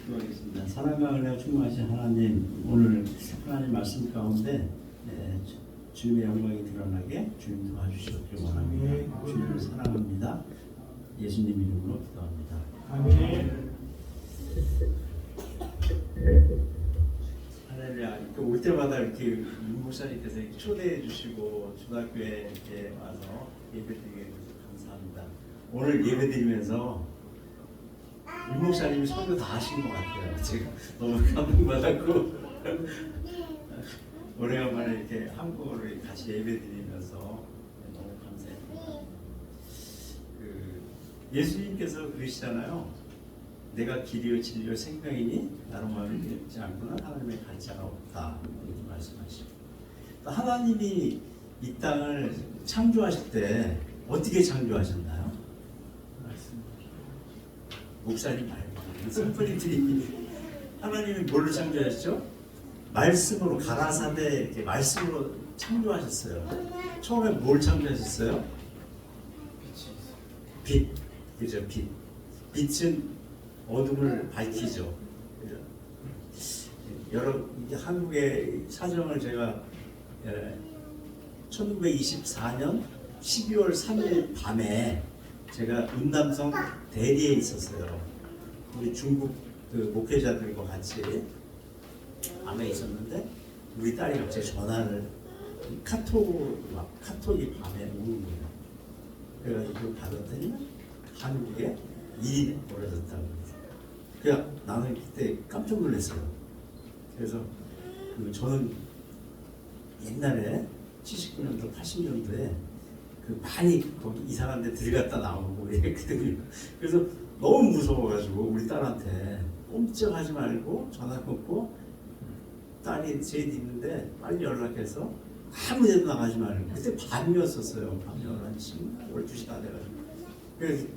기도하겠습니다. 사랑과 은혜가 충만하신 하나님, 오늘 하나님 말씀 가운데 주님의 영광이 드러나게 주님 도와주시길 원합니다. 주님을 사랑합니다. 예수님 이름으로 기도합니다. 아멘. 할렐루야. 이렇게 올 때마다 이렇게 목사님께서 초대해 주시고 초등학교에 이렇게 와서 예배드리게 해주셔서 감사합니다. 오늘 예배드리면서 임 목사님이 설교 다 하신 것 같아요. 제가 너무 감동받았고 오래간만에 이렇게 한국어로 같이 예배드리면서 너무 감사합니다. 예수님께서 그러시잖아요. 내가 길이요 진리요 생명이니 나로 말미암지 않고는 하나님의 가르자가 없다 이렇게 말씀하시고, 하나님이 이 땅을 창조하실 때 어떻게 창조하셨나요? 목사님 말고 선포님 드립니다. 하나님이 뭘로 창조하셨죠? 말씀으로, 가라사대 이렇게 말씀으로 창조하셨어요. 처음에 뭘 창조하셨어요? 빛, 그죠? 빛. 빛은 어둠을 밝히죠. 여러 한국의 사정을 제가 1924년 12월 3일 밤에 제가 운남성 대리에 있었어요. 우리 중국 그 목회자들과 같이 밤에 있었는데 우리 딸이 갑자기 전화를 카톡이 밤에 오는 거예요. 그래가지고 받았더니 한국에 일이 벌어졌다고. 그래서 나는 그때 깜짝 놀랐어요. 그래서 저는 옛날에 79년도 80년도에 많이 거기 이상한 데 들어갔다 나오고 이랬거든요. 그래서 너무 무서워가지고 우리 딸한테 꼼짝하지 말고 전화 끊고 딸이 제일 있는데 빨리 연락해서 아무 데도 나가지 말고, 그때 밤이었었어요. 밤 11시, 12시 다 돼가지고. 그래서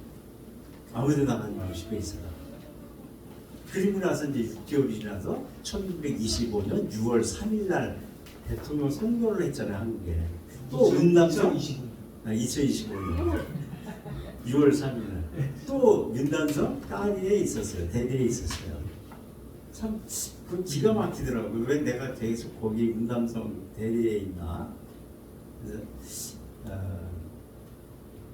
아무 데도 나가지 말고 집에 있어라. 그리고 나서 이제 6개월이 지나서 1925년 6월 3일 날 대통령 선거를 했잖아요, 한국에. 또 운남성 2025년 6월 3일 날 또 윤단성 따리에 있었어요. 대리에 있었어요. 참 그 기가 막히더라고요. 왜 내가 계속 거기 윤단성 대리에 있나. 그래서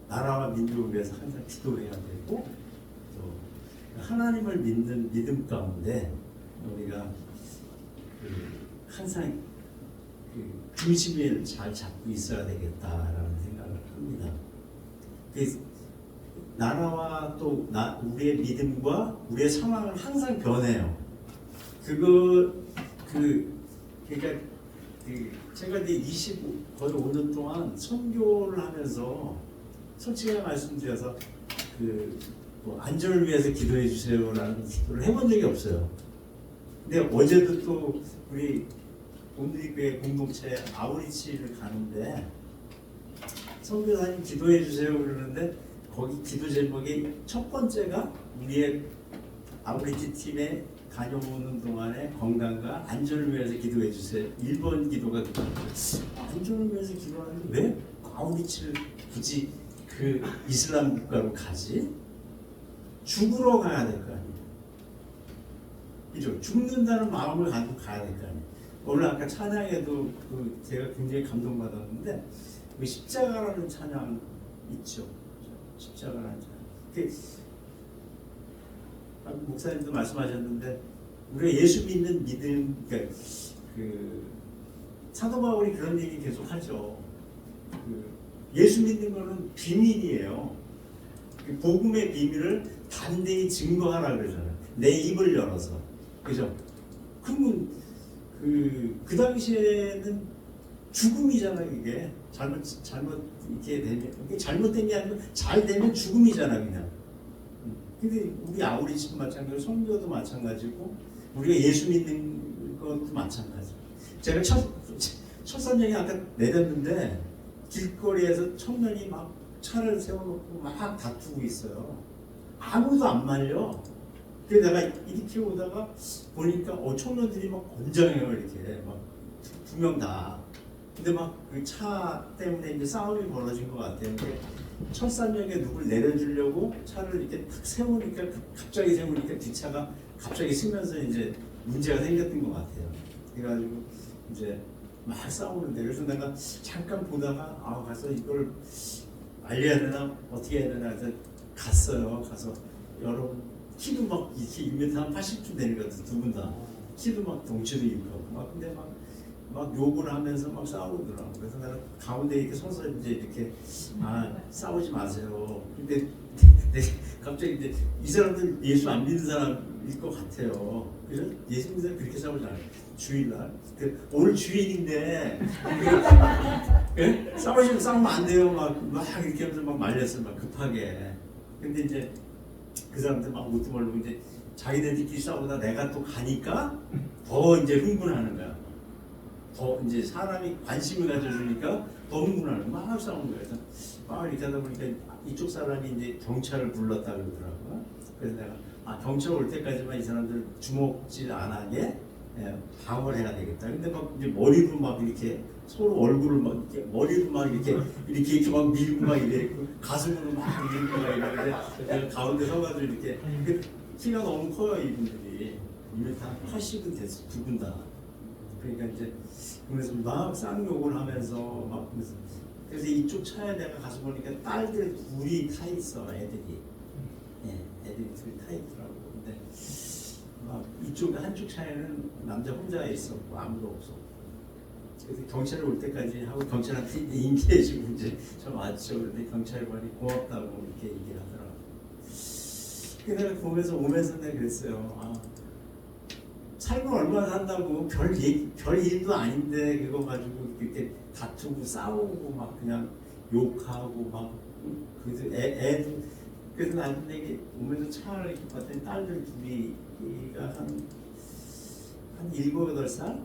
나라와 민족을 위해서 항상 기도해야 되고, 또 하나님을 믿는 믿음 가운데 우리가 항상 중심을 잘 잡고 있어야 되겠다라는 생각을 합니다. 나라와 또 우리의 믿음과 우리의 상황은 항상 변해요. 그러니까 제가 이제 25년 동안 선교를 하면서 솔직하게 말씀드려서 뭐 안전을 위해서 기도해 주세요라는 기도를 해본 적이 없어요. 근데 어제도 또 우리 온누리교회 공동체 아우리치를 가는데 선교사님 기도해 주세요 그러는데 거기 기도 제목이 첫 번째가 우리의 아우리치 팀에 다녀오는 동안에 건강과 안전을 위해서 기도해 주세요. 1번 기도가 안전을 위해서 기도하는데 왜 아우리치를 굳이 그 이슬람 국가로 가지? 죽으러 가야 될 거 아니에요. 그죠? 죽는다는 마음을 가지고 가야 될 거 아니에요. 오늘 아까 찬양에도 제가 굉장히 감동받았는데 십자가라는 찬양 있죠. 십자가라는 찬양. 목사님도 말씀하셨는데 우리가 예수 믿는 믿음, 그러니까 사도 바울이 그런 얘기 계속 하죠. 예수 믿는 거는 비밀이에요. 복음의 비밀을 단대히 증거하라 그러잖아요. 내 입을 열어서. 그죠? 그러면 그 당시에는 죽음이잖아요. 이게 잘못 이렇게 되면, 이게 잘못된 게 아니고 잘 되면 죽음이잖아 그냥. 근데 우리 아우리치도 마찬가지고 성교도 마찬가지고 우리가 예수 믿는 것도 마찬가지. 제가 첫 선녀이 아까 내렸는데 길거리에서 청년이 막 차를 세워놓고 막 다투고 있어요. 아무도 안 말려. 그래서 내가 이렇게 오다가 보니까 청년들이 막 건장해요. 이렇게 막 두 명 다. 근데 막 그 차 때문에 이제 싸움이 벌어진 것 같아요. 첫 산역에 누굴 내려주려고 차를 이렇게 탁 세우니까 갑자기 세우니까 뒷차가 갑자기 쓰면서 이제 문제가 생겼던 것 같아요. 그래가지고 이제 막 싸우는데 그래서 내가 잠깐 보다가 가서 이걸 알려야 되나 어떻게 해야 되나 해서 갔어요. 가서 여러분 키도 막 이렇게 1m 한 80쯤 되는 것 같아요. 두 분 다 키도 막 덩치도 있고 막 근데 막 욕을 하면서 막 싸우더라고. 그래서 내가 가운데 이렇게 서서 이제 이렇게 싸우지 마세요. 근데 갑자기 이제 이 사람들 예수 안 믿는 사람일 것 같아요. 그래서 예수 믿는 사람 그렇게 싸우잖아요. 주일날 오늘 주일인데 싸우면 안 돼요. 막 이렇게 하면서 막 말렸어요. 막 급하게. 근데 이제 그 사람들 막 뭣도 모르고 이제 자기네들끼리 싸우다 내가 또 가니까 더 이제 흥분하는 거야. 더 이제 사람이 관심을 가져주니까 더 흥분하는 거야. 막 싸우는 거야. 그래서 막 이렇게 하다 보니까 이쪽 사람이 이제 경찰을 불렀다 그러더라고요. 그래서 내가 경찰 올 때까지만 이 사람들 주먹질 안 하게 방어를 해야 되겠다. 근데 막 이제 머리로 막 이렇게 서로 얼굴을 막 이렇게 머리로 막 이렇게 막 밀고 막 이래 가슴으로 막 밀고 막 이러는데 가운데 서가지고 이렇게 키가 너무 커요 이분들이 2m 80은 됐어 두 분 다. 그러니까 이제 그래서 막 쌍욕을 하면서 막 그래서 이쪽 차에 내가 가서 보니까 딸들 둘이 타 있어 애들이. 애들이 둘이 타 있더라고. 근데 막 이쪽 한쪽 차에는 남자 혼자 있었고 아무도 없었고. 그래서 경찰이 올 때까지 하고 경찰한테 인계해주고 이제 저 왔죠. 근데 경찰이 보니 고맙다고 이렇게 얘기를 하더라고. 내가 보면서 오면서 내가 그랬어요. 살고 얼마나 산다고 별 일도 아닌데 그거 가지고 이렇게 다투고 싸우고 막 그냥 욕하고 막 그래서 애도 그래서 나중에 오면서 차를 이렇게 봤더니 딸들 둘이가 한 7, 8살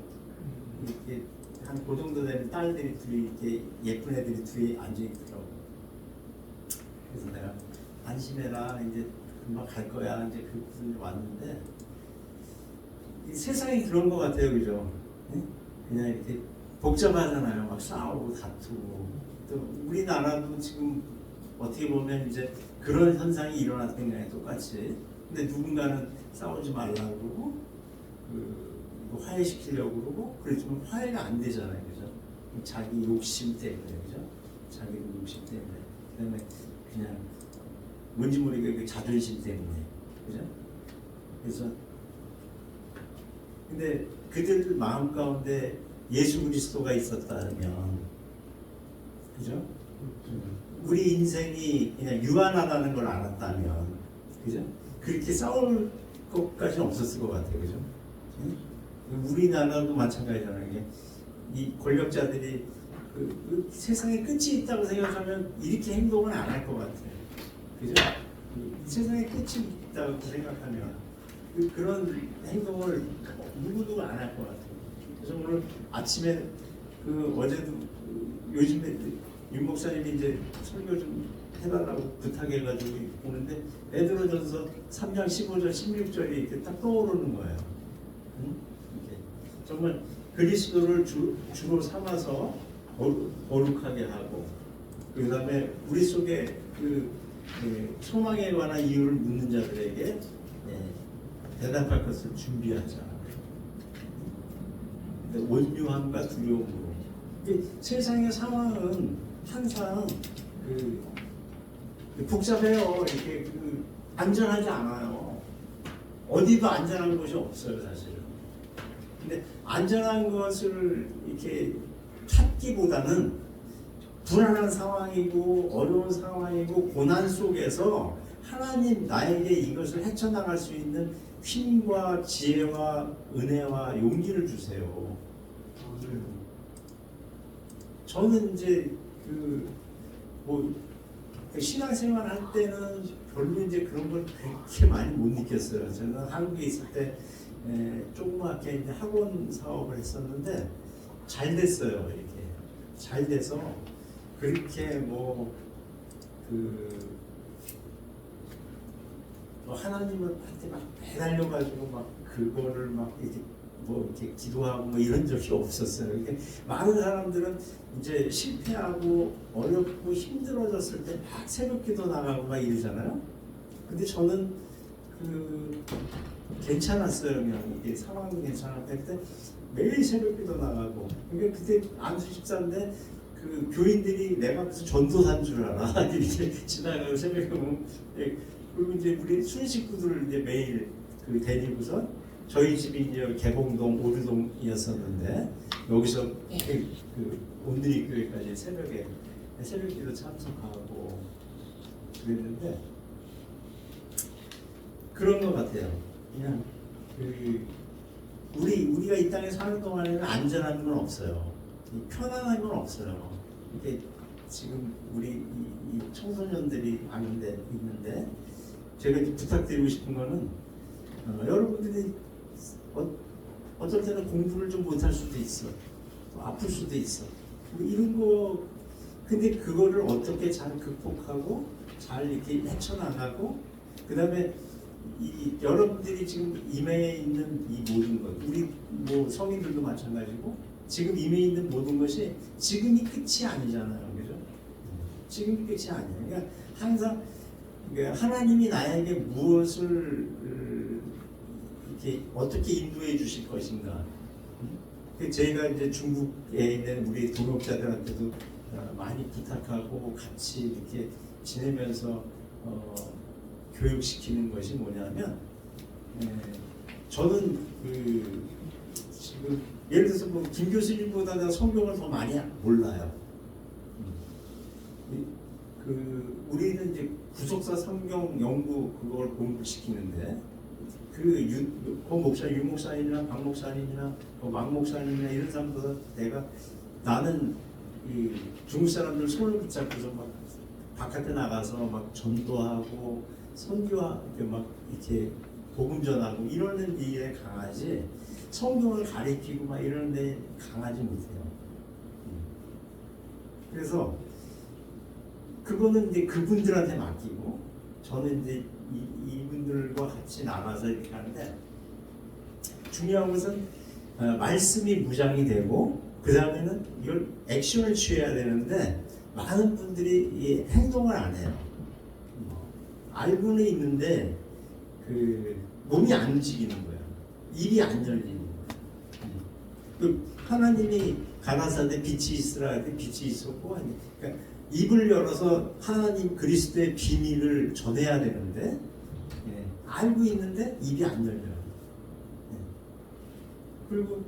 이렇게 한 그 정도 되는 딸들이 둘이 이렇게 예쁜 애들이 둘이 앉아 있더라고. 그래서 내가 안심해라 이제 금방 갈 거야 이제 그분이 왔는데 이 세상이 그런 것 같아요, 그죠? 그냥 이렇게 복잡하잖아요. 막 싸우고 다투고 또 우리나라도 지금 어떻게 보면 이제 그런 현상이 일어났던 거예요, 똑같이. 근데 누군가는 싸우지 말라고 그러고 화해시키려고 그러고 그렇지만 화해가 안 되잖아요, 그죠? 자기 욕심 때문에, 그죠? 자기 욕심 때문에 그다음에 그냥 뭔지 모르게 그 자존심 때문에, 그죠? 그래서 근데 그들 마음 가운데 예수 그리스도가 있었다면, 그죠? 우리 인생이 그냥 유한하다는 걸 알았다면, 그죠? 그렇게 싸울 것까지는 없었을 것 같아요, 그죠? 우리나라도 마찬가지잖아요. 이 권력자들이 그 세상에 끝이 있다고 생각하면 이렇게 행동은 안 할 것 같아요, 그죠? 세상에 끝이 있다고 생각하면 그런 행동을 누구도 안 할 것 같아요. 그래서 오늘 아침에 어제도 요즘에 윤 목사님이 이제 설교 좀 해달라고 부탁해가지고 오는데 베드로전서 3장 15절 16절이 이렇게 딱 떠오르는 거예요. 이렇게 정말 그리스도를 주로 삼아서 거룩하게 하고 그 다음에 우리 속에 소망에 관한 이유를 묻는 자들에게 대답할 것을 준비하자. 온유함과 두려움으로. 세상의 상황은 항상 복잡해요. 이렇게 안전하지 않아요. 어디도 안전한 곳이 없어요, 사실은. 근데 안전한 것을 이렇게 찾기보다는 불안한 상황이고 어려운 상황이고 고난 속에서 하나님 나에게 이것을 헤쳐나갈 수 있는 힘과 지혜와 은혜와 용기를 주세요. 저는 이제 신앙생활 할 때는 별로 이제 그런 걸 그렇게 많이 못 느꼈어요. 저는 한국에 있을 때 조그맣게 이제 학원 사업을 했었는데 잘 됐어요. 이렇게 잘 돼서 그렇게 하나님한테 막 매달려가지고 막 그거를 막 이렇게 기도하고 이런 적이 없었어요. 이렇게 많은 사람들은 이제 실패하고 어렵고 힘들어졌을 때 막 새벽기도 나가고 막 이러잖아요. 근데 저는 괜찮았어요. 그냥 이게 상황도 괜찮았고 그때 매일 새벽기도 나가고. 그러니까 그때 안수 집사인데 그 교인들이 내가 무슨 전도사인 줄 알아. 이렇게 지나가고 새벽에 보면. 그리고 이제 우리 순식구들을 이제 매일 그 데리고서 저희 집이 이제 개봉동 오류동이었었는데 여기서 그 온누리 교회까지 새벽기도 참석하고 그랬는데 그런 것 같아요. 그냥 우리가 이 땅에 사는 동안에는 안전한 건 없어요. 편안한 건 없어요. 이게 지금 우리 이 청소년들이 있는데 제가 부탁드리고 싶은 거는 여러분들이 어떨 때는 공부를 좀 못할 수도 있어. 아플 수도 있어. 뭐 이런 거 근데 그거를 어떻게 잘 극복하고 잘 이렇게 헤쳐나가고 그다음에 여러분들이 지금 임해에 있는 이 모든 것 우리 뭐 성인들도 마찬가지고 지금 임해에 있는 모든 것이 지금이 끝이 아니잖아요. 그죠? 지금이 끝이 아니에요. 그러니까 항상 하나님이 나에게 무엇을 이렇게 어떻게 인도해 주실 것인가. 저희가 이제 중국에 있는 우리 동역자들한테도 많이 부탁하고 같이 이렇게 지내면서 교육시키는 것이 뭐냐면 저는 지금 예를 들어서 뭐 김 교수님보다 내가 성경을 더 많이 몰라요. 우리는 이제 구속사 성경 연구 그걸 공부시키는데 그 목사, 유 목사님이나 박 목사님이나 막 목사님이나 이런 사람보다 나는 이 중국 사람들 손을 붙잡고서 막 바깥에 나가서 막 전도하고 선교하고 막 이렇게 복음 전하고 이러는 일에 강하지 성경을 가리키고 막 이런 데 강하지 못해요. 그래서 그거는 이제 그분들한테 맡기고 저는 이제 이분들과 같이 나가서 이렇게 하는데 중요한 것은 말씀이 무장이 되고 그 다음에는 이걸 액션을 취해야 되는데 많은 분들이 이 행동을 안 해요. 알고는 있는데 그 몸이 안 움직이는 거예요. 입이 안 열리는 거예요. 하나님이 가나사대 빛이 있으라 할 때 빛이 있었고 그러니까 입을 열어서 하나님 그리스도의 비밀을 전해야 되는데 알고 있는데 입이 안 열려요. 그리고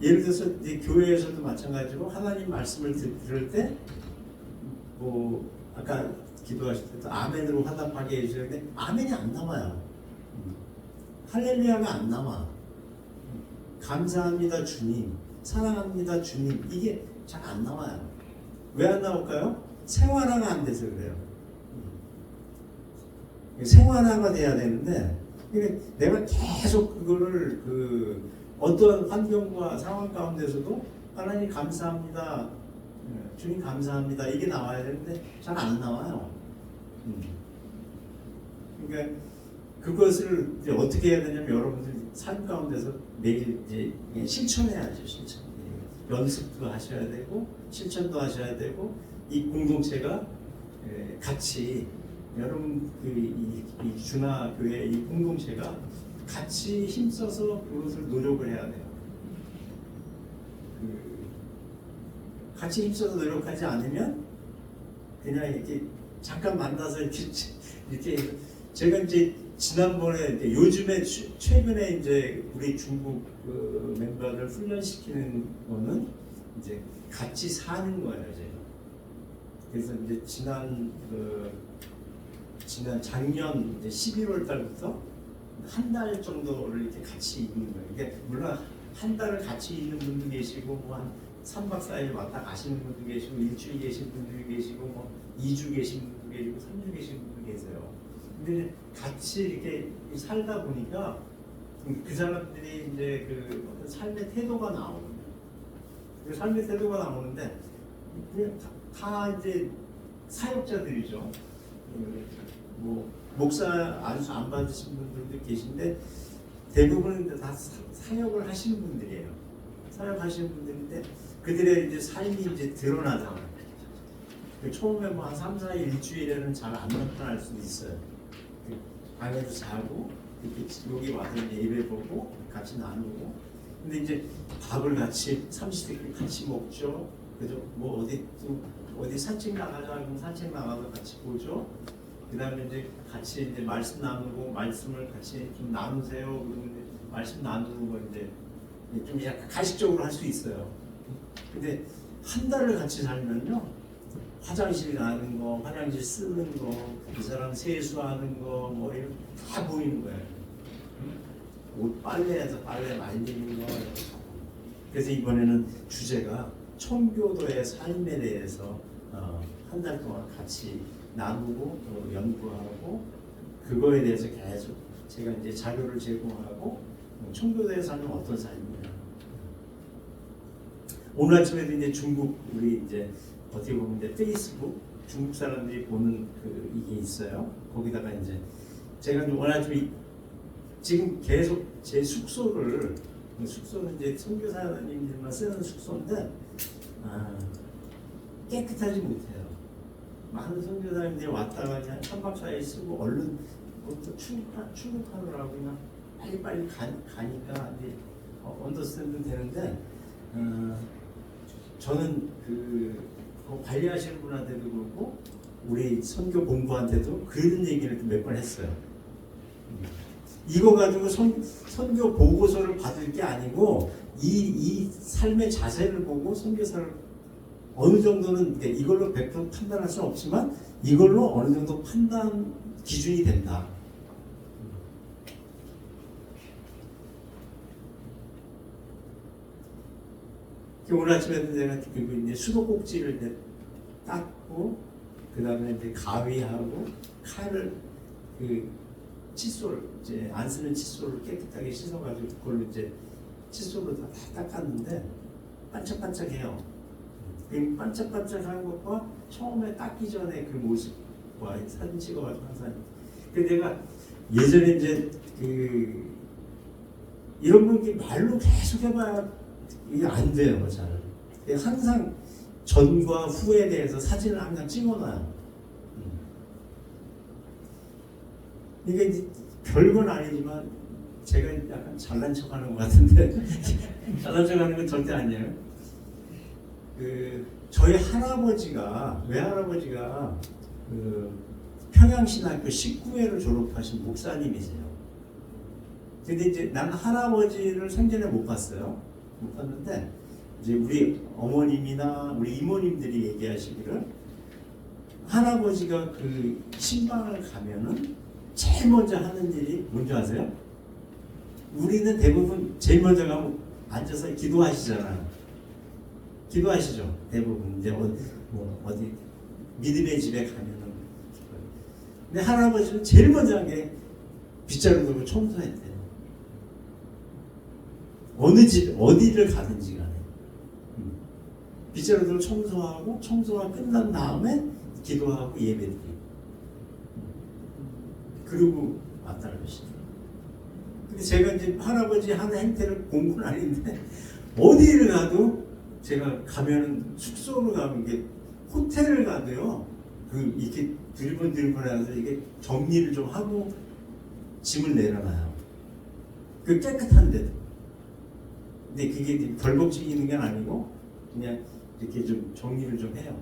예를 들어서 이제 교회에서도 마찬가지로 하나님 말씀을 들을 때 뭐 아까 기도하실 때도 아멘으로 화답하게 해주셔야 되는데 아멘이 안 나와요. 할렐루야가 안 나와. 감사합니다 주님, 사랑합니다 주님 이게 잘 안 나와요. 왜 안 나올까요? 생활화가 안 돼서 그래요. 생활화가 돼야 되는데 내가 계속 그거를 어떠한 환경과 상황 가운데서도 하나님 감사합니다, 주님 감사합니다 이게 나와야 되는데 잘 안 나와요. 그러니까 그것을 이제 어떻게 해야 되냐면 여러분들이 삶 가운데서 매일 이제 실천해야죠. 실천. 연습도 하셔야 되고 실천도 하셔야 되고 이 공동체가 같이 여러분 이 준하 교회 이 공동체가 같이 힘써서 그것을 노력을 해야 돼요. 같이 힘써서 노력하지 않으면 그냥 이렇게 잠깐 만나서 이렇게 제가 이제 지난번에 요즘에 최근에 이제 우리 중국 멤버들 훈련시키는 거는 이제 같이 사는 거예요, 제가. 그래서 이제 지난 작년 이제 11월 달부터 한 달 정도를 이렇게 같이 있는 거예요. 이게 물론 한 달을 같이 있는 분도 계시고 뭐 한 3박 4일 왔다 가시는 분도 계시고 일주일 계신 분도 계시고 뭐 2주 계신 분도 계시고 3주 계신 분도 계세요. 근데 같이 이렇게 살다 보니까 그 사람들이 이제 그 어떤 삶의 태도가 나오거든요. 그 삶의 태도가 나오는데 그냥 다 이제 사역자들이죠. 뭐 목사 안 받으신 분들도 계신데 대부분은 다 사역을 하시는 분들이에요. 사역하시는 분들인데 그들의 이제 삶이 이제 드러나잖아요. 처음에 뭐 한 3, 4일, 일주일에는 잘 안 나타날 수도 있어요. 방에서 자고 이렇게 여기 와서 예배 보고 같이 나누고. 근데 이제 밥을 같이 삼시세끼 같이 먹죠. 그죠? 뭐 어디 산책 나가자 하면 산책 나가서 같이 보죠. 그다음에 이제 같이 이제 말씀 나누고 말씀을 같이 좀 나누세요. 그러면 이제 말씀 나누는 거 이제 좀 약간 가식적으로 할 수 있어요. 근데 한 달을 같이 살면요, 화장실 가는 거, 화장실 쓰는 거, 그 사람 세수하는 거, 뭐 이런 다 보이는 거예요. 옷 빨래해서 빨래 말리는 거. 그래서 이번에는 주제가 청교도의 삶에 대해서 한 달 동안 같이 나누고 또 연구하고 그거에 대해서 계속 제가 이제 자료를 제공하고 청교도의 삶은 어떤 삶이냐. 오늘 아침에도 이제 중국 우리 이제 어떻게 보면 이제 페이스북 중국 사람들이 보는 그 이게 있어요. 거기다가 이제 제가 오늘 아침에 지금 계속 제 숙소는 이제 선교사님들만 쓰는 숙소인데 깨끗하지 못해요. 많은 선교사님들이 왔다가 그냥 3박 4일 쓰고 얼른 또 출국하느라고 그냥 빨리 가니까 이제 언더스탠드 되는데 저는 그 관리하시는 분한테도 그렇고 우리 선교 본부한테도 그런 얘기를 몇 번 했어요. 이거 가지고 선교 보고서를 받을 게 아니고 이 삶의 자세를 보고 선교사를 어느 정도는 이걸로 100% 판단할 수는 없지만 이걸로 어느 정도 판단 기준이 된다. 오늘 아침에도 제가 이제 수도꼭지를 이제 닦고 그 다음에 이제 가위하고 칼을 그 칫솔 이제 안 쓰는 칫솔을 깨끗하게 씻어가지고 그걸로 이제 칫솔로 다 닦았는데 반짝반짝해요. 그 반짝반짝한 것과 처음에 닦기 전에 그 모습과 사진 찍어가지고 항상. 근데 내가 예전에 이제 그 이런 거 이렇게 말로 계속 해봐야 이게 안 돼요, 잘. 항상 전과 후에 대해서 사진을 항상 찍어놔요. 이게 이제 별건 아니지만 제가 약간 잘난 척하는 것 같은데 잘난 척하는 건 절대 아니에요. 저희 외할아버지가 평양신학교 19회를 졸업하신 목사님이세요. 근데 이제 난 할아버지를 생전에 못 봤어요. 못 봤는데 이제 우리 어머님이나 우리 이모님들이 얘기하시기를 할아버지가 그 신방을 가면은 제일 먼저 하는 일이 뭔지 아세요? 우리는 대부분 제일 먼저 가면 앉아서 기도하시잖아요. 기도하시죠. 대부분 이제 어디 믿음의 집에 가면은. 근데 할아버지는 제일 먼저 한 게 빗자루 들고 청소했대요. 어느 집 어디를 가든지 간에 빗자루 들고 청소가 끝난 다음에 기도하고 예배드리고 그리고 왔다 그러시더라고요. 근데 제가 이제 할아버지 하는 행태를 본 건 아닌데 어디를 가도 제가 가면은 숙소로 가는 게 호텔을 가도요. 이렇게 들번들번해서 이게 정리를 좀 하고 짐을 내려놔요. 그 깨끗한데도. 근데 그게 덜벅지기는 게 아니고 그냥 이렇게 좀 정리를 좀 해요.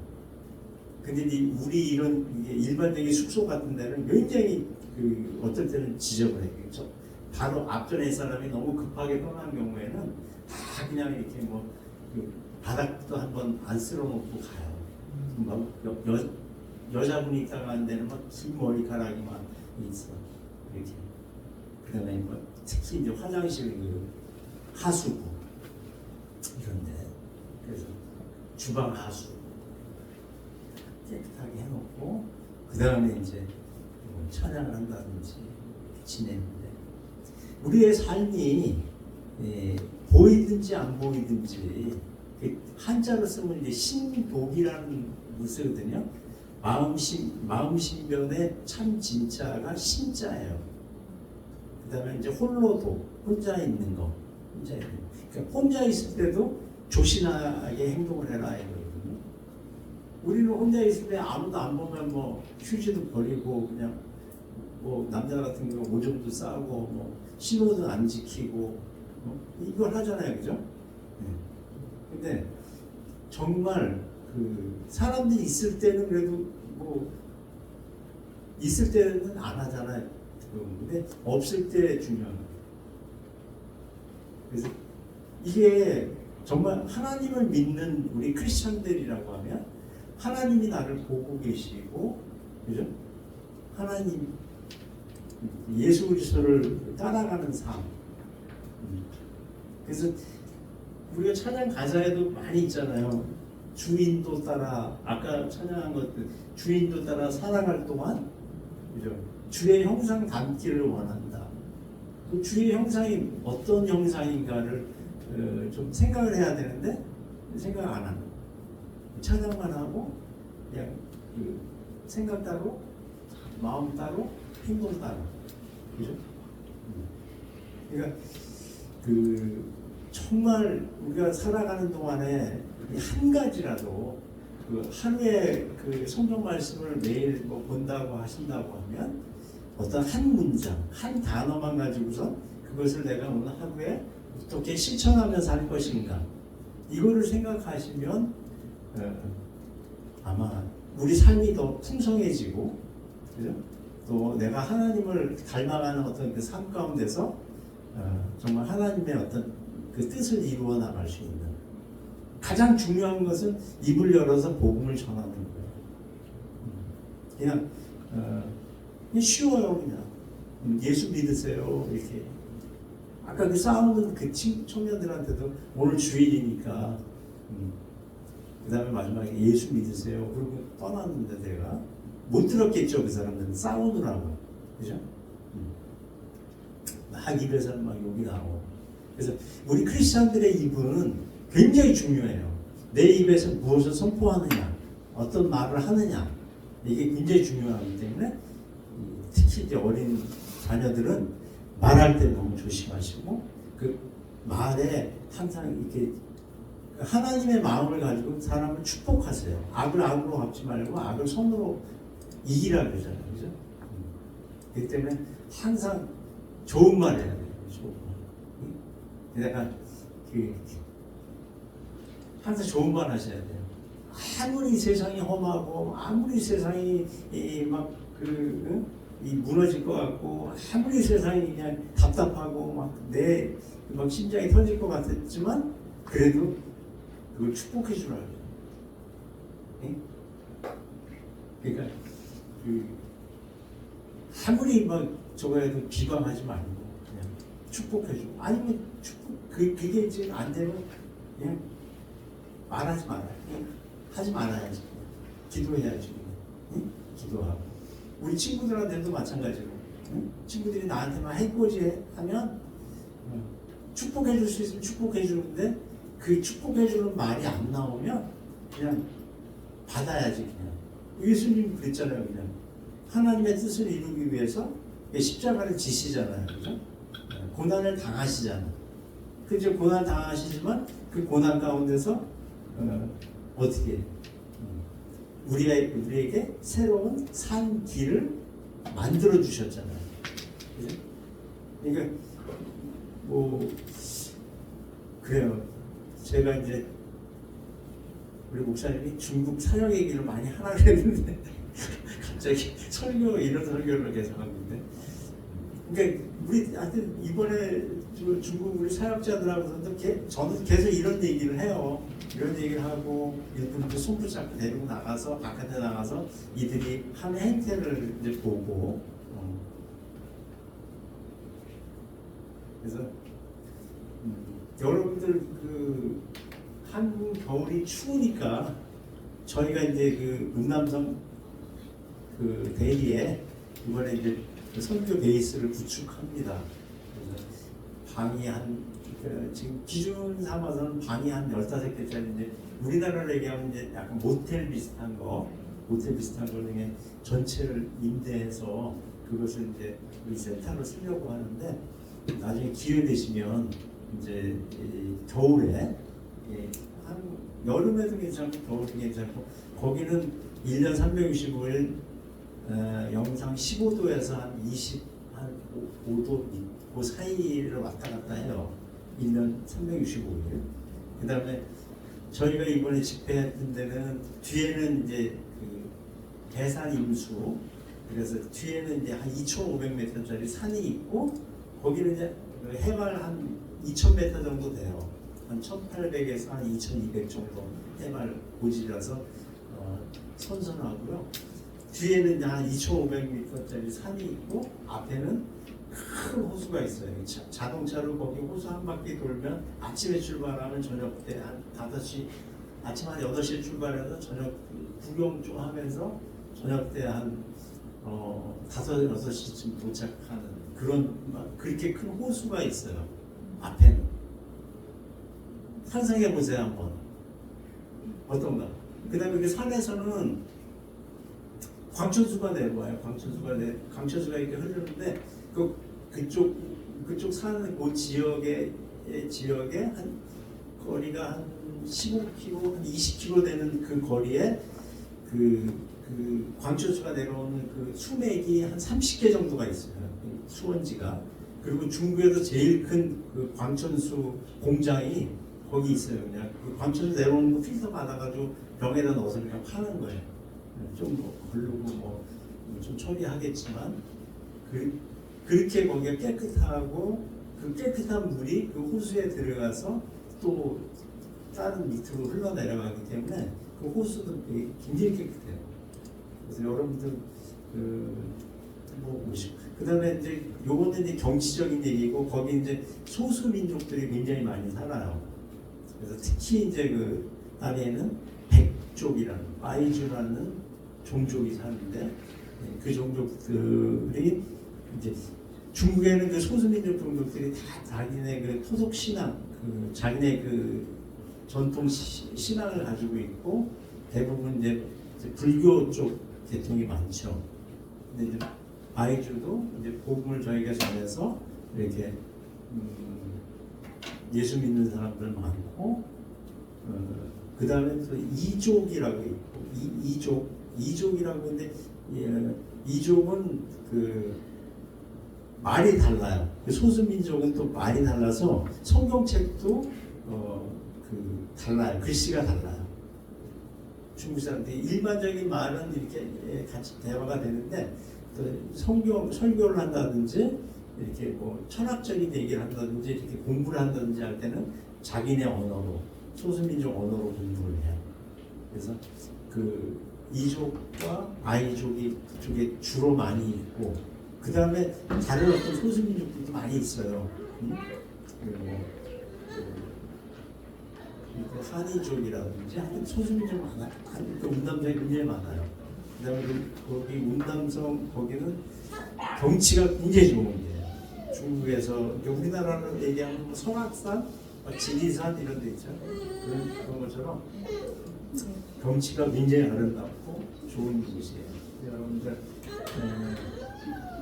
근데 우리 이런 일반적인 숙소 같은 데는 굉장히 어떨 때는 지저분해요. 바로 앞전에 사람이 너무 급하게 떠나는 경우에는 다 그냥 이렇게 바닥도 한번 안 쓸어놓고 가요. 막 여자분이 있다가 한 데는 막 긴 머리카락이만 있어. 이렇게. 그다음에 특히 이제 화장실 하수구 이런데 그래서 주방 하수 깨끗하게 해놓고 그 다음에 이제 찬양을 한다든지 지내는데 우리의 삶이 보이든지 안 보이든지 한자로 쓰면 이제 신복이라는 뜻이거든요. 마음신변의 참 진짜가 신자예요. 그다음에 이제 홀로도 혼자 있는 거, 그러니까 혼자 있을 때도 조신하게 행동을 해라 이거거든요. 우리는 혼자 있을 때 아무도 안 보면 휴지도 버리고 그냥 뭐 남자 같은 경우 오줌도 싸고 뭐 신호등 안 지키고 이걸 하잖아요, 그죠? 근데 정말 그 사람들이 있을 때는 그래도 뭐 있을 때는 안 하잖아요. 근데 없을 때 중요한 거예요. 그래서 이게 정말 하나님을 믿는 우리 크리스천들이라고 하면 하나님이 나를 보고 계시고, 그죠? 하나님 예수 그리스도를 따라가는 삶. 그래서 우리가 찬양 가사에도 많이 있잖아요. 주인도 따라, 아까 찬양한 것들, 주인도 따라 살아갈 동안, 그죠? 주의 형상 닮기를 원한다. 그 주의 형상이 어떤 형상인가를 좀 생각을 해야 되는데 생각 안 하는. 찬양만 하고 그냥 그 생각 따로, 마음 따로, 행동 따로, 그죠? 그러니까 그 정말 우리가 살아가는 동안에 한 가지라도 그 하루에 그 성경 말씀을 매일 뭐 본다고 하신다고 하면 어떤 한 문장, 한 단어만 가지고서 그것을 내가 오늘 하루에 어떻게 실천하며 살 것인가, 이거를 생각하시면 아마 우리 삶이 더 풍성해지고, 그죠? 또 내가 하나님을 닮아가는 어떤 그 삶 가운데서 정말 하나님의 어떤 그 뜻을 이루어 나갈 수 있는, 가장 중요한 것은 입을 열어서 복음을 전하는 거예요. 그냥 쉬워요. 그냥 예수 믿으세요 이렇게. 아까 그 싸우는 그 청년들한테도 오늘 주일이니까 그 다음에 마지막에 예수 믿으세요 그리고 떠났는데 내가 못 들었겠죠. 그 사람들은 싸우느라고, 그죠? 막 입에서 막 욕이 나오고. 그래서 우리 크리스천들의 입은 굉장히 중요해요. 내 입에서 무엇을 선포하느냐, 어떤 말을 하느냐, 이게 굉장히 중요하기 때문에 특히 이제 어린 자녀들은 말할 때 너무 조심하시고, 그 말에 항상 이렇게 하나님의 마음을 가지고 사람을 축복하세요. 악을 악으로 갚지 말고 악을 선으로 이기라 그러잖아요, 그죠? 그렇기 때문에 항상 좋은 말 해야 돼요. 좋은 말. 내가 항상 좋은 말 하셔야 돼요. 아무리 세상이 험하고 아무리 세상이 무너질 것 같고 아무리 세상이 그냥 답답하고 막 심장이 터질 것 같았지만 그래도 그걸 축복해 주라. 그러니까 아무리 막 저거 해도 비방하지 말고 그냥 축복해 주고, 아니면 그게 지금 안 되면 그냥 말하지 말아요. 하지 말아야지. 기도해야지. 응? 기도하고. 우리 친구들한테도 마찬가지로. 응? 친구들이 나한테만 해코지 하면 축복해 줄 수 있으면 축복해 주는데 그 축복해 주는 말이 안 나오면 그냥 받아야지. 그냥. 예수님 그랬잖아요. 그냥 하나님의 뜻을 이루기 위해서 십자가를 지시잖아요. 그죠? 고난을 당하시잖아요. 그 이제 고난 당하시지만 그 고난 가운데서 어떻게 우리에게 새로운 산 길을 만들어 주셨잖아요. 그죠? 그러니까 뭐 그래요. 제가 이제 우리 목사님이 중국 사역 얘기를 많이 하라 그랬는데 갑자기 이런 설교를 계속 하는데, 그러니까 우리 하여튼 이번에 중국 우리 사역자들하고도 저는 계속 이런 얘기를 해요. 이런 얘기를 하고 일부러 손 붙잡고 데리고 나가서 바깥에 나가서 이들이 하는 행태를 이제 보고 그래서 여러분들 그 한국 겨울이 추우니까 저희가 이제 그 음남성 그 대리에 이번에 이제 선교 베이스를 구축합니다. 그래서 방이 지금 기준 삼아서는 방이 한 15개짜리인데 우리나라로 얘기하면 이제 약간 모텔 비슷한 걸 등에 전체를 임대해서 그것을 이제 우리 센터로 쓰려고 하는데, 나중에 기회 되시면 이제 겨울에 여름에도 괜찮고 겨울도 괜찮고, 거기는 1년 365일 영상 15도에서 한 25도 그 사이를 왔다 갔다 해요. 1년 365일. 그 다음에 저희가 이번에 집회했던 데는 뒤에는 이제 그 대산 임수, 그래서 뒤에는 이제 한 2,500m짜리 산이 있고 거기는 이제 해발 한 2,000m 정도 돼요. 한 1,800에서 한 2,200 정도 해발 고지라서 선선하고요. 뒤에는 이제 한 2,500m짜리 산이 있고 앞에는 큰 호수가 있어요. 자동차로 거기 호수 한 바퀴 돌면 아침에 출발하면 저녁 때 한 5시, 아침 한 8시에 출발해서 저녁 구경 좀 하면서 저녁 때 한 5, 6시쯤 도착하는 그런 그렇게 큰 호수가 있어요. 앞에는. 상상해 보세요 한번. 어떤가? 그 다음에 그 산에서는 광천수가 내려와요. 광천수가 이렇게 흐르는데 그쪽 사는 그 지역에 한 거리가 한 15km, 한 20km 되는 그 거리에 그 광천수가 내려오는 그 수맥이 한 30개 정도가 있어요. 수원지가. 그리고 중국에서 제일 큰 그 광천수 공장이 거기 있어요. 그냥 그 광천수 내려오는 거 필터 받아가지고 병에다 넣어서 그냥 파는 거예요. 좀 걸르고 뭐 좀 처리하겠지만 그렇게 거기가 깨끗하고 그 깨끗한 물이 그 호수에 들어가서 또 다른 밑으로 흘러내려가기 때문에 그 호수도 굉장히 깨끗해요. 그래서 여러분들 뭐 그다음에 이제 요거는 이제 정치적인 얘기고 거기 이제 소수 민족들이 굉장히 많이 살아요. 그래서 특히 이제 그 아래에는 백족이라는 아이주라는 종족이 사는데 그 종족들이 이제 중국에는 그 소수민족 종족들이 다 자기네 그 토속 신앙, 그 자기네 그 전통 신앙을 가지고 있고 대부분 이제 불교 쪽 계통이 많죠. 근데 이제 아이주도 이제 복음을 저희가 전해서 이렇게 예수 믿는 사람들 많고 그 다음에 또 이족이라고 있고 이족이라고 하는데 이족은 그 말이 달라요. 소수민족은 또 말이 달라서 성경책도 그 달라요. 글씨가 달라요. 중국 사람들이 일반적인 말은 이렇게 같이 대화가 되는데 또 설교를 한다든지 이렇게 뭐 철학적인 얘기를 한다든지 이렇게 공부를 한다든지 할 때는 자기네 언어로 소수민족 언어로 공부를 해요. 그래서 그 이족과 아이족이 그쪽에 주로 많이 있고 그 다음에 다른 어떤 소수민족들도 많이 있어요. 한이족이라든지 하여튼 소수민족 많아요. 그 운담성이 굉장히 많아요. 그 다음에 거기 운담성 거기는 경치가 굉장히 좋은 데예요. 중국에서 우리나라로 얘기하는 뭐 설악산, 지리산 이런 데 있죠. 그런 것처럼 경치가 굉장히 아름답고 좋은 곳이에요. 여러분들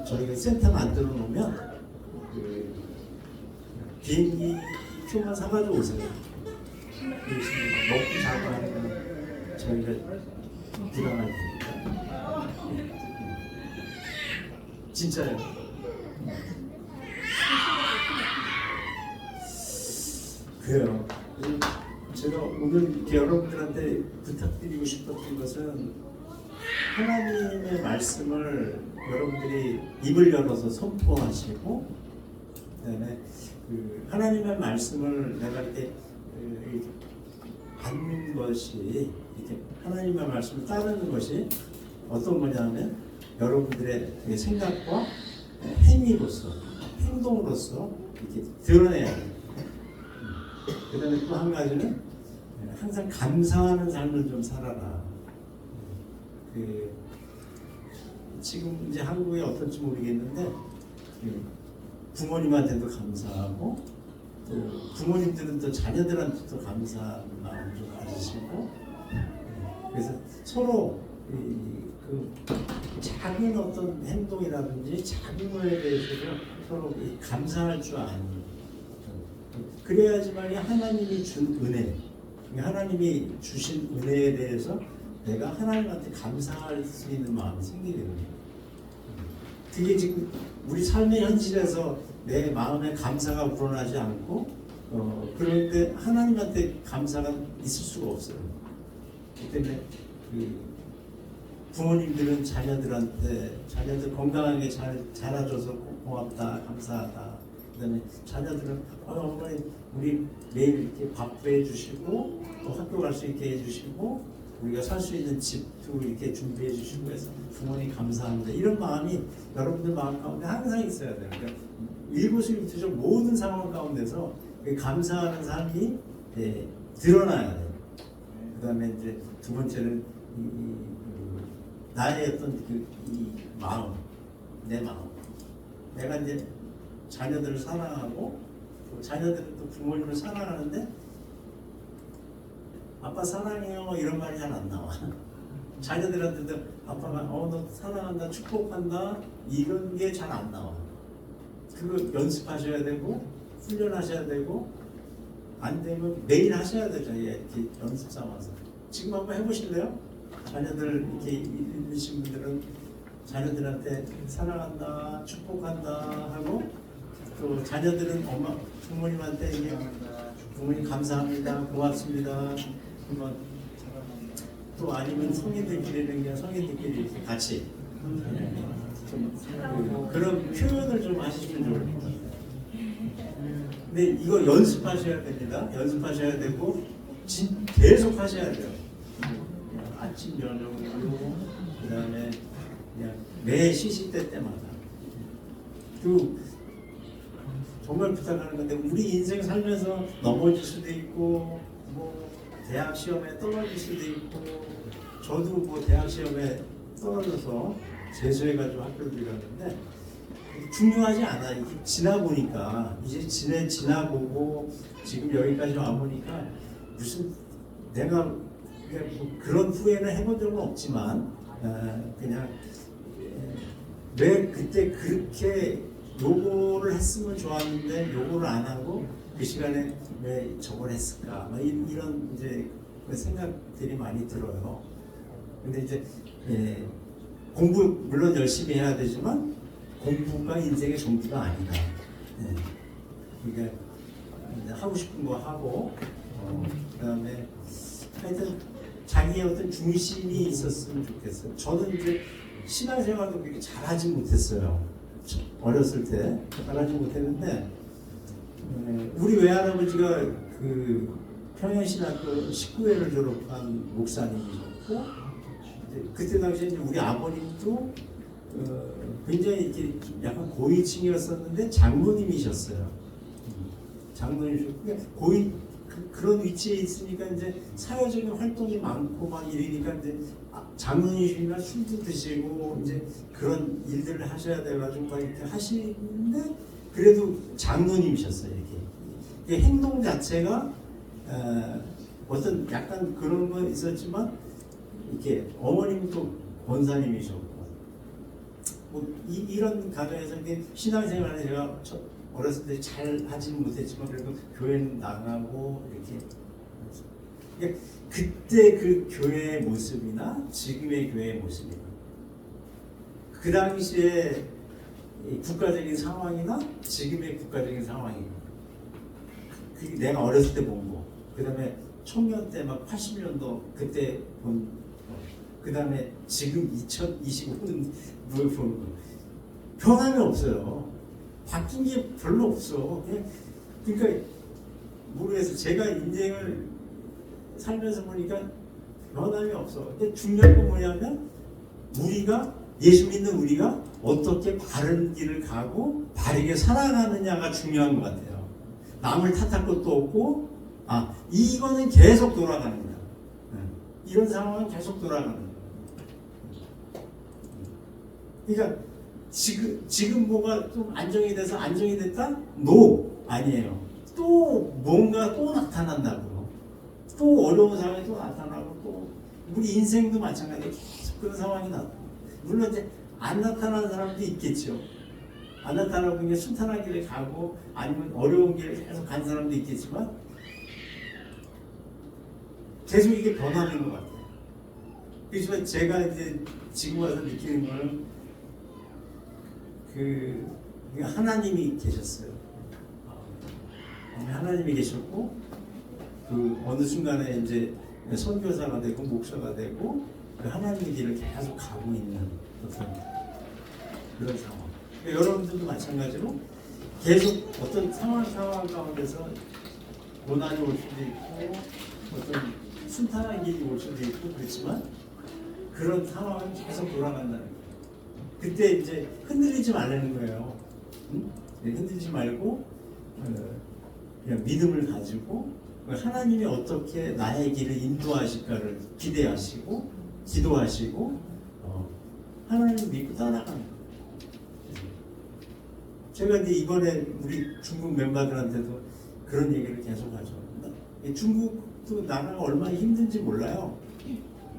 저희가 센터 만들어 놓으면 그 비행기 표만 사가지고 오세요. 먹고 자고 하는 건 저희가 부담할 테니까. 진짜요. 그래요. 제가 오늘 여러분들한테 부탁드리고 싶었던 것은 하나님의 말씀을 여러분들이 입을 열어서 선포하시고 그다음에 그 하나님의 말씀을 내가 이렇게 받는 것이 이렇게 하나님의 말씀을 따르는 것이 어떤 거냐면 여러분들의 생각과 행위로서 행동으로서 이렇게 드러내야 돼요. 그다음에 또 한 가지는 항상 감사하는 삶을 좀 살아라. 지금 이제 한국에 어떨지 모르겠는데 부모님한테도 감사하고 또 부모님들은 또 자녀들한테도 감사한 마음을 좀 가지시고 그래서 서로 그 작은 어떤 행동이라든지 작은 거에 대해서도 서로 감사할 줄 아는 그래야지만 하나님이 준 은혜 하나님이 주신 은혜에 대해서 내가 하나님한테 감사할 수 있는 마음이 생기게 되는 거예요. 그게 지금 우리 삶의 현실에서 내 마음에 감사가 우러나지 않고 그런데 하나님한테 감사가 있을 수가 없어요. 그 때문에 부모님들은 자녀들 건강하게 자라줘서 고맙다, 감사하다. 그다음에 자녀들은 어머니 우리 매일 이렇게 밥도 해주시고 또 학교 갈 수 있게 해주시고 우리가 살 수 있는 집도 이렇게 준비해 주시고 해서 부모님 감사합니다. 이런 마음이 여러분들 마음 가운데 항상 있어야 돼요. 그러니까 일거수일투족 모든 상황 가운데서 감사하는 삶이 드러나야 돼요. 그다음에 이제 두 번째는 나의 어떤 이 마음, 내 마음. 내가 이제 자녀들을 사랑하고 또 자녀들은 또 부모님을 사랑하는데 아빠 사랑해요 이런 말이 잘 안 나와. 자녀들한테도 아빠가 너 사랑한다, 축복한다 이런 게 잘 안 나와. 그거 연습하셔야 되고 훈련하셔야 되고 안 되면 매일 하셔야 되죠. 이렇게 연습 삼아서. 지금 한번 해보실래요? 자녀들 이렇게 있으신 분들은 자녀들한테 사랑한다, 축복한다 하고 또 자녀들은 부모님한테 이게 부모님 감사합니다, 고맙습니다. 한번 또 아니면 성인들끼리 이렇게 같이 좀 그런 표현을 좀 하시면 좋을 것 같아요. 근데 이거 연습하셔야 됩니다. 연습하셔야 되고 계속 하셔야 돼요. 아침 저녁으로 그다음에 그냥 매 시시때 때마다. 그 정말 부탁하는 건데 우리 인생 살면서 넘어질 수도 있고 뭐 대학 시험에 떨어질 수도 있고 저도 뭐 대학 시험에 떨어져서 재수해가지고 학교를 들어갔는데 중요하지 않아. 이게 지나보니까 이제 지나보고 지금 여기까지 와보니까 무슨 내가 뭐 그런 후회는 해본 적은 없지만 그냥 왜 그때 그렇게 요거를 했으면 좋았는데 요거를 안 하고 그 시간에 왜 저걸 했을까 이런 이제 생각들이 많이 들어요. 근데 이제 공부 물론 열심히 해야 되지만 공부가 인생의 전부가 아니다. 그러니까 하고 싶은 거 하고 그다음에 하여튼 자기의 어떤 중심이 있었으면 좋겠어요. 저는 이제 신앙생활도 그렇게 잘하지 못했어요. 어렸을 때 잘하지 못했는데 우리 외할아버지가 그 평양신학교 19회를 졸업한 목사님이셨고 그때 당시에 이제 우리 아버님도 굉장히 이렇게 약간 고위층이었었는데 장로님이셨어요. 장로님이셨고 고위 그런 위치에 있으니까 이제 사회적인 활동이 많고 막 이러니까 이제 장로님이시면 술도 드시고 이제 그런 일들을 하셔야 돼가지고 막 이렇게 하시는데 그래도 장로님이셨어요. 이렇게 행동 자체가 어떤 약간 그런 건 있었지만 이렇게 어머님도 권사님이셨고 뭐 이런 가정에서 신앙생활을 제가 어렸을 때 잘 하지는 못했지만 그래도 교회는 나가고 이렇게 그러니까 그때 그 교회의 모습이나 지금의 교회의 모습이나 그 당시에 국가적인 상황이나 지금의 국가적인 상황이 그게 내가 어렸을 때 본 거 그 다음에 청년 때 막 80년도 그때 본 그 다음에 지금 2025년 뭘 보는 거 변함이 없어요. 바뀐 게 별로 없어. 그러니까 모르겠어요. 제가 인생을 살면서 보니까 변함이 없어. 근데 중요한 건 뭐냐면 우리가 예수 믿는 우리가 어떻게 바른 길을 가고 바르게 살아가느냐가 중요한 것 같아요. 남을 탓할 것도 없고 이거는 계속 돌아가는 거야. 이런 상황은 계속 돌아가는 거야. 그러니까 지금 뭐가 좀 안정이 돼서 안정이 됐다? 아니에요. 또 뭔가 또 나타난다고. 또 어려운 상황이 또 나타나고 또 우리 인생도 마찬가지로 계속 그런 상황이 나타나. 물론 이제 안 나타나는 사람도 있겠죠. 안 나타나고 그냥 순탄한 길을 가고 아니면 어려운 길을 계속 간 사람도 있겠지만 계속 이게 변하는 것 같아요. 그렇지만 제가 이제 지금 와서 느끼는 거는 그 하나님이 계셨어요. 하나님이 계셨고 그 어느 순간에 이제 선교사가 되고 목사가 되고 그 하나님의 길을 계속 가고 있는 그런 상황. 여러분들도 마찬가지로 계속 어떤 상황 가운데서 고난이 올 수도 있고 어떤 순탄한 길이 올 수도 있고 그렇지만 그런 상황은 계속 돌아간다는 거예요. 그때 이제 흔들리지 말라는 거예요. 응? 흔들리지 말고 그냥 믿음을 가지고 하나님이 어떻게 나의 길을 인도하실까를 기대하시고 기도하시고 하나님을 믿고 따라가는 거예요. 제가 이제 이번에 우리 중국 멤버들한테도 그런 얘기를 계속하죠. 중국도 나라가 얼마나 힘든지 몰라요.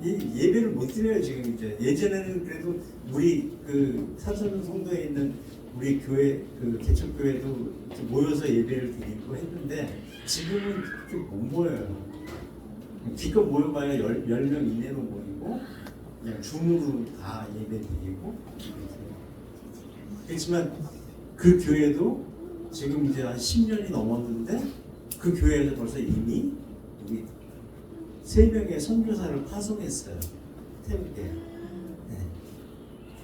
예배를 못 드려요 지금 이제. 예전에는 그래도 우리 그 사선 성도에 있는 우리 교회 그 개척교회도 모여서 예배를 드리고 했는데 지금은 그렇게 못 모여요. 기껏 모여봐야 10명 이내로 모이고 그냥 줌으로 다 예배 드리고. 그렇지만 그 교회도 지금 이제 한 10년이 넘었는데 그 교회에서 벌써 이미 우리 3명의 선교사를 파송했어요. 태국에. 네.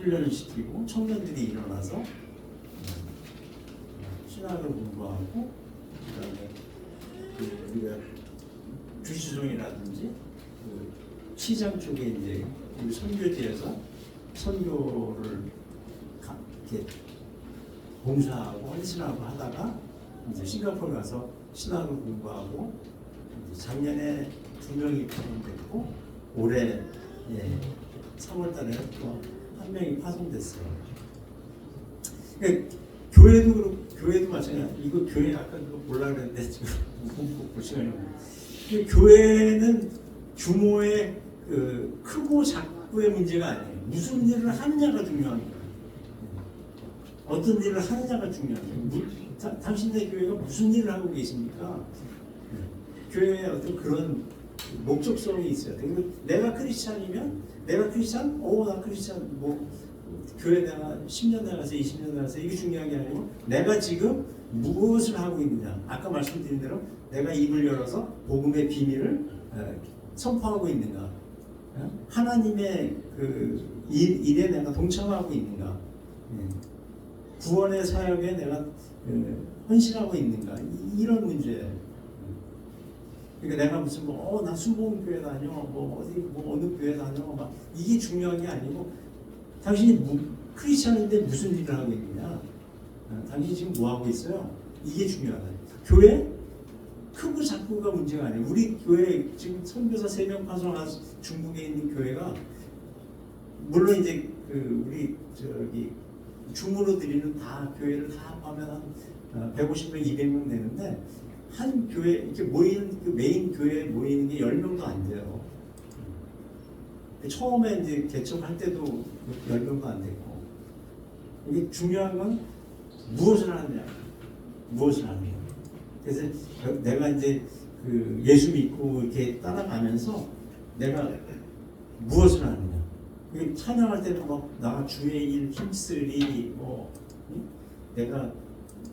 훈련을 시키고 청년들이 일어나서 신학을 공부하고 그다음에 우리가 주시종이라든지 그 시장 쪽에 이제 우리 선교지에서 선교를 이렇게 봉사하고 헌신하고 하다가 이제 싱가포르 가서 신학을 공부하고 작년에 2명이 파송됐고 올해 3월달에 또 1명이 파송됐어요. 그러니까 교회도 마찬가지야. 이거 교회 아까 그거 보려고 그랬는데 지금 볼 시간이 없네. 교회는 규모의 크고 작고의 문제가 아니에요. 무슨 일을 하느냐가 중요한 거예요. 어떤 일을 하느냐가 중요한 거예요. 당신네 교회가 무슨 일을 하고 계십니까? 교회에 어떤 그런 목적성이 있어요. 그리고 내가 크리스찬이면 내가 크리스찬? 나 크리스찬 교회 내가 10년 나가서 20년 나가서 이게 중요한 게 아니고 내가 지금 무엇을 하고 있느냐. 아까 말씀드린 대로 내가 입을 열어서 복음의 비밀을 선포하고 있는가. 하나님의 그 일에 내가 동참하고 있는가. 구원의 사역에 내가 헌신하고 있는가. 이런 문제예요. 그러니까 내가 무슨 나 순복음교회 다녀, 어디 어느 교회 다녀, 막 이게 중요한 게 아니고 당신이 크리스찬인데 무슨 일을 하고 있느냐, 당신이 지금 뭐 하고 있어요? 이게 중요하다. 교회 크고 작고가 문제가 아니에요. 우리 교회 지금 선교사 3명 파송한 중국에 있는 교회가 물론 이제 우리 줌으로 드리는 다 교회를 다 합하면 한 150명, 200명 되는데. 한 교회 이렇게 모이는 그 메인 교회에 모이는 게 10명도 안 돼요. 처음에 이제 개척할 때도 10명도 안 됐고. 이게 중요한 건 무엇을 하느냐, 무엇을 하느냐. 그래서 내가 이제 그 예수 믿고 이렇게 따라가면서 내가 무엇을 하느냐. 찬양할 때는 나 주의 일 힘쓰리 내가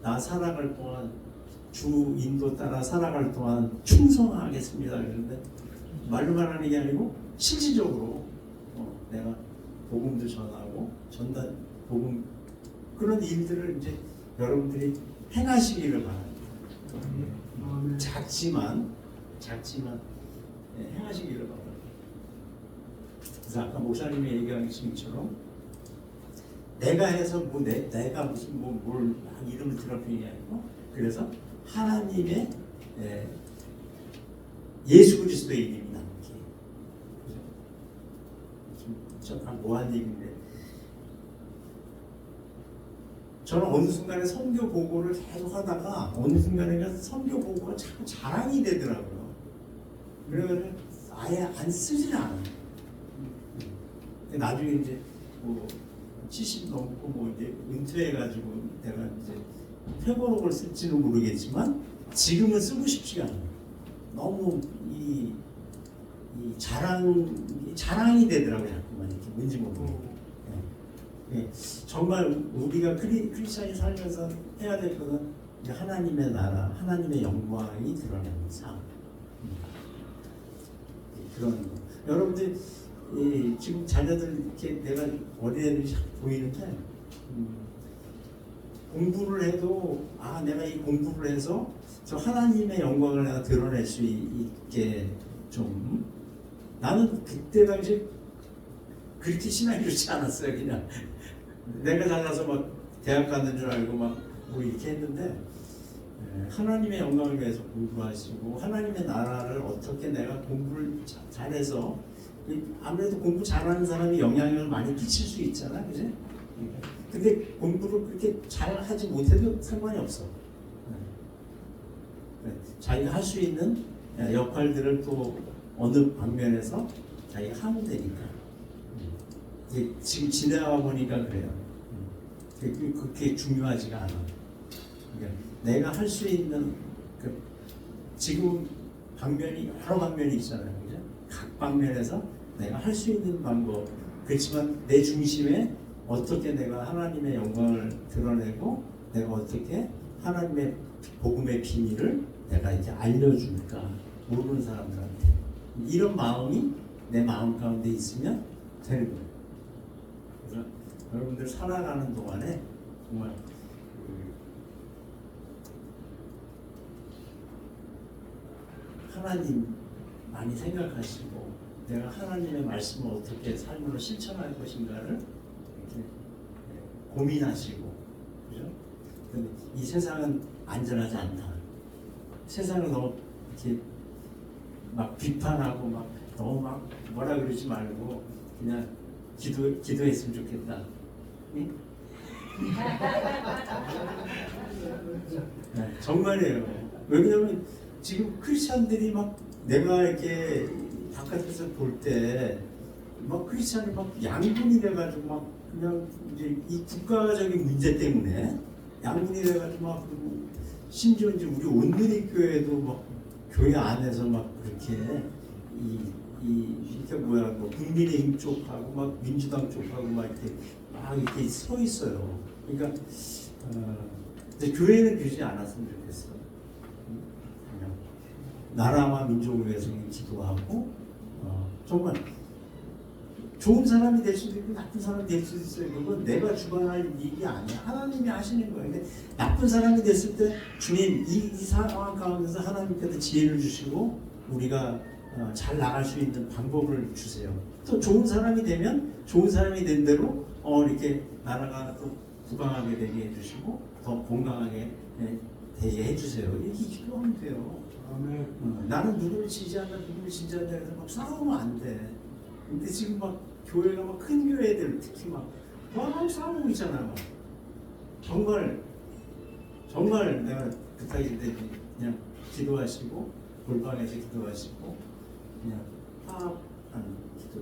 나 살아갈 동안 주 인도 따라 살아갈 동안 충성하겠습니다. 그런데 말로만 하는 게 아니고 실질적으로 내가 복음도 전하고 전달 복음 그런 일들을 이제 여러분들이 행하시기를 바랍니다. 작지만 행하시기를 바랍니다. 그래서 아까 목사님이 얘기하신 것처럼 내가 해서 내가 무슨 뭘 이름을 드럽히는 게 아니고 그래서 하나님의 예수 그리스도의 이름이 남기. 좀 뭐한 얘기인데 저는 어느 순간에 선교 보고를 계속 하다가 어느 순간에 선교 보고가 자꾸 자랑이 되더라고요. 그래서 아예 안 쓰질 않아요. 나중에 이제 70 넘고 이제 은퇴해가지고 내가 이제 회고록을 쓸지는 모르겠지만 지금은 쓰고 싶지가 않아요. 너무 자랑이 되더라고요. 자꾸만 이렇게 뭔지 모르고. 정말 우리가 크리스천이 살면서 해야 될 것은 하나님의 나라, 하나님의 영광이 드러나는 삶. 그런 거. 여러분들 지금 자녀들 이렇게 내가 어린애들이 자꾸 보이는데 공부를 해도 내가 이 공부를 해서 저 하나님의 영광을 내가 드러낼 수 있게 좀 나는 그때 당시 그렇게 신앙이 좋지 않았어요. 그냥 내가 잘나서 막 대학 가는 줄 알고 막 뭐 이렇게 했는데 하나님의 영광을 위해서 공부하시고 하나님의 나라를 어떻게 내가 공부를 잘해서 아무래도 공부 잘하는 사람이 영향력을 많이 끼칠 수 있잖아, 그지? 근데 공부를 그렇게 잘하지 못해도 상관이 없어. 자기가 할 수 있는 역할들을 또 어느 방면에서 자기가 하면 되니까. 지금 지내와 보니까 그래요. 그렇게 중요하지가 않아. 그러니까 내가 할 수 있는 지금 방면이 여러 방면이 있잖아요, 그죠? 각 방면에서 내가 할 수 있는 방법. 그렇지만 내 중심에 어떻게 내가 하나님의 영광을 드러내고 내가 어떻게 하나님의 복음의 비밀을 내가 이제 알려줄까, 모르는 사람들한테. 이런 마음이 내 마음 가운데 있으면 되는 거예요. 그래서 여러분들 살아가는 동안에 정말 하나님 많이 생각하시고 내가 하나님의 말씀을 어떻게 삶으로 실천할 것인가를 이렇게 고민하시고, 그죠? 근데 이 세상은 안전하지 않다. 세상을 너무 이렇게 막 비판하고 막 너무 막 뭐라 그러지 말고 그냥 기도했으면 좋겠다. 응? 네, 정말이에요. 왜냐면 지금 크리스천들이 막 내가 이렇게 바깥에서 볼 때 막 크리스천이 막 양분이 돼가지고 막 그냥 이제 이 국가적인 문제 때문에 양분이 돼가지고 막 심지어 이제 우리 온누리 교회도 막 교회 안에서 막 그렇게 이렇게 뭐 국민의힘 쪽하고 막 민주당 쪽하고 막 이렇게 서 있어요. 그러니까 근데 교회는 그러지 않았으면 좋겠어. 그냥 나라와 민족을 위해서 기도하고 정말 좋은 사람이 될 수도 있고 나쁜 사람이 될 수도 있어요. 그건 내가 주관할 일이 아니야. 하나님이 하시는 거예요. 근데 나쁜 사람이 됐을 때 주님 이 상황 가운데서 하나님께서 지혜를 주시고 우리가 잘 나갈 수 있는 방법을 주세요. 또 좋은 사람이 되면 좋은 사람이 된 대로 이렇게 나라가 또 부강하게 되게 해주시고 더 건강하게 되게 해주세요. 이렇게 기도하면 돼요. 나는 누구를 지지한다, 누구를 지지한다 해서 막 싸우면 안 돼. 근데 지금 막 교회가 막 큰 교회들 특히 막 싸우고 있잖아. 막. 정말 내가 부탁일 때 그냥 기도하시고 골방에서 기도하시고 그냥 화합하는 기도.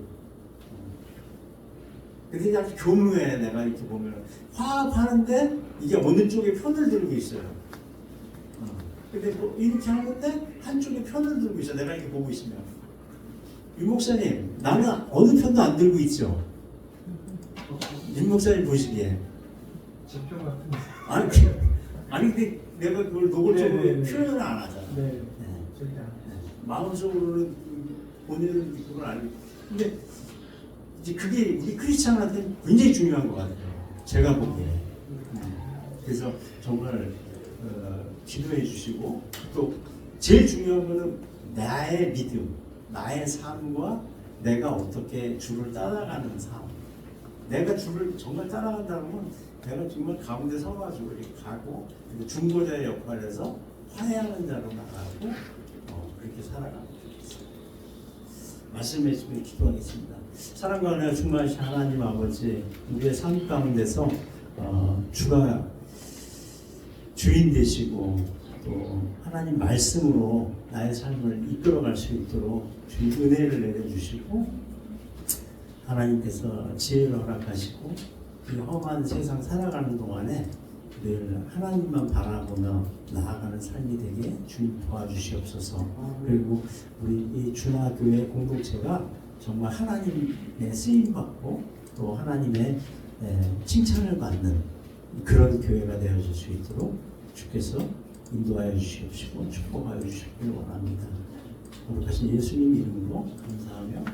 근데 아주 교묘해. 내가 이렇게 보면 화합하는데 이게 어느 쪽에 편을 들고 있어요. 근데 뭐 이렇게 하는데 한쪽에 편을 들고 있어. 내가 이렇게 보고 있으면 윤 목사님 나는 어느 편도 안 들고 있죠. 윤 목사님 보시기에 아니 근데 내가 그걸 노골적으로 표현을 안 하잖아. 마음속으로는 본인은 그걸 알고. 근데 이제 그게 우리 크리스찬한테는 굉장히 중요한 것 같아요. 제가 보기에. 그래서 정말 기도해 주시고 또 제일 중요한 거는 나의 믿음, 나의 삶과 내가 어떻게 주를 따라가는 삶. 내가 주를 정말 따라간다면 내가 정말 가운데 서가지고 이렇게 가고 중보자의 역할에서 화해하는 자로 나가고 그렇게 살아가고 있습니다. 말씀해 주시면 기도하겠습니다. 사랑과 은혜가 충만하신 하나님 아버지, 우리의 삶 가운데서 주가 주인 되시고 또 하나님 말씀으로 나의 삶을 이끌어갈 수 있도록 주의 은혜를 내려주시고 하나님께서 지혜를 허락하시고 이 험한 세상 살아가는 동안에 늘 하나님만 바라보며 나아가는 삶이 되게 주님 도와주시옵소서. 그리고 우리 이 준하교회 공동체가 정말 하나님의 쓰임 받고 또 하나님의 칭찬을 받는 그런 교회가 되어질 수 있도록 주께서 인도하여 주시옵시고 축복하여 주시길 원합니다. 거룩하신 예수님 이름으로 감사하며